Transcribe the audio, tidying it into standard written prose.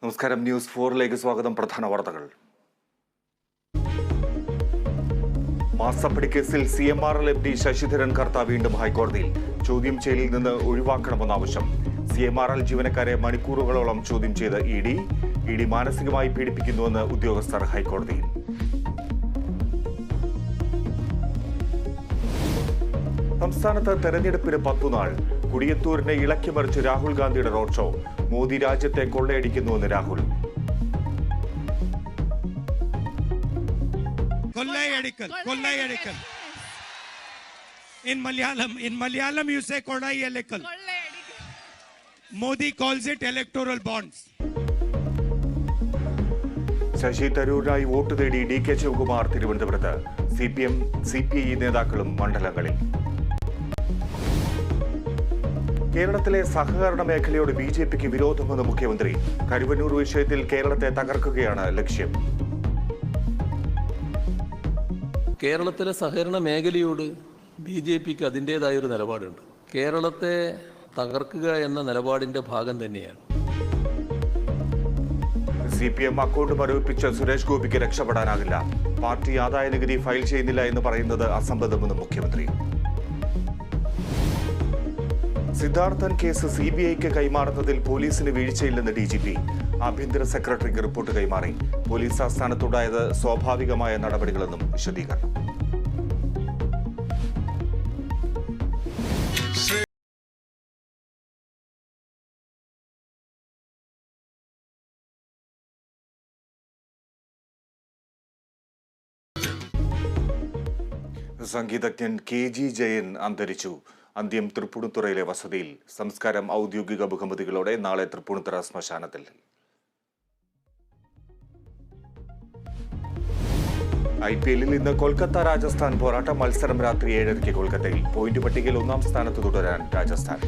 നമസ്കാരം. ന്യൂസ് 4ലേക്ക് സ്വാഗതം. പ്രധാന വാർത്തകൾ. മാസപ്പടി കേസിൽ CMRL MD ശശിധരൻ കർത്ത വീണ്ടും ഹൈക്കോടതിയിൽ. ചോദ്യം ചെയ്യലിൽ നിന്ന് ഒഴിവാക്കണമെന്ന ആവശ്യം. CMRL ജീവനക്കാരെ മണിക്കൂറുകളോളം ചോദ്യം ചെയ്ത് ED മാനസികമായി പീഡിപ്പിക്കുന്നുവെന്ന് ഉദ്യോഗസ്ഥർ ഹൈക്കോടതിയിൽ. സംസ്ഥാനത്ത് തെരഞ്ഞെടുപ്പിന് 10 നാൾ. കുടിയത്തൂരിനെ ഇളക്കിമറിച്ച് രാഹുൽ ഗാന്ധിയുടെ റോഡ് ഷോ. മോദി രാജ്യത്തെ കൊള്ളയടിക്കുന്നുവെന്ന് Rahul. In Malayalam you say kollaiyadikal. Modi calls it electoral bonds. Shashi തരൂരിനായി വോട്ട് തേടി DK ശിവകുമാർ തിരുവനന്തപുരത്ത്. CPM CPI നേതാക്കളും മണ്ഡലങ്ങളിൽ. കേരളത്തിലെ സഹകരണ മേഖലയോട് BJPക്ക് വിരോധമെന്ന് മുഖ്യമന്ത്രി. കരുവന്നൂർ വിഷയത്തിൽ കേരളത്തെ തകർക്കുകയാണ് ലക്ഷ്യം. കേരളത്തിലെ സഹകരണ മേഖലയോട് BJPക്ക് അതിൻ്റേതായൊരു നിലപാടുണ്ട്. കേരളത്തെ തകർക്കുക എന്ന നിലപാടിൻ്റെ ഭാഗം തന്നെയാണ്. CPM അക്കൗണ്ട് മരവിപ്പിച്ച സുരേഷ് ഗോപിക്ക് രക്ഷപ്പെടാനാകില്ല. പാർട്ടി ആദായ നികുതി ഫയൽ ചെയ്യുന്നില്ല എന്ന് പറയുന്നത് അസംബന്ധമെന്ന് മുഖ്യമന്ത്രി. സിദ്ധാർത്ഥൻ കേസ് CBIക്ക് കൈമാറുന്നതിൽ പോലീസിന് വീഴ്ചയില്ലെന്ന് DGP. ആഭ്യന്തര സെക്രട്ടറിക്ക് റിപ്പോർട്ട് കൈമാറി. പോലീസ് ആസ്ഥാനത്തുണ്ടായത് സ്വാഭാവികമായ നടപടികളെന്നും വിശദീകരണം. സംഗീതജ്ഞൻ KG ജയൻ അന്തരിച്ചു. അന്ത്യം തൃപ്പൂണിത്തുറയിലെ വസതിയിൽ. സംസ്കാരം ഔദ്യോഗിക ബഹുമതികളോടെ നാളെ തൃപ്പൂണിത്തുറ ശ്മശാനത്തിൽ. IPLൽ ഇന്ന് കൊൽക്കത്ത രാജസ്ഥാൻ പോരാട്ടം. മത്സരം രാത്രി 7:30 കൊൽക്കത്തയിൽ. പോയിന്റ് പട്ടികയിൽ 1-ാം സ്ഥാനത്ത് തുടരാൻ രാജസ്ഥാൻ.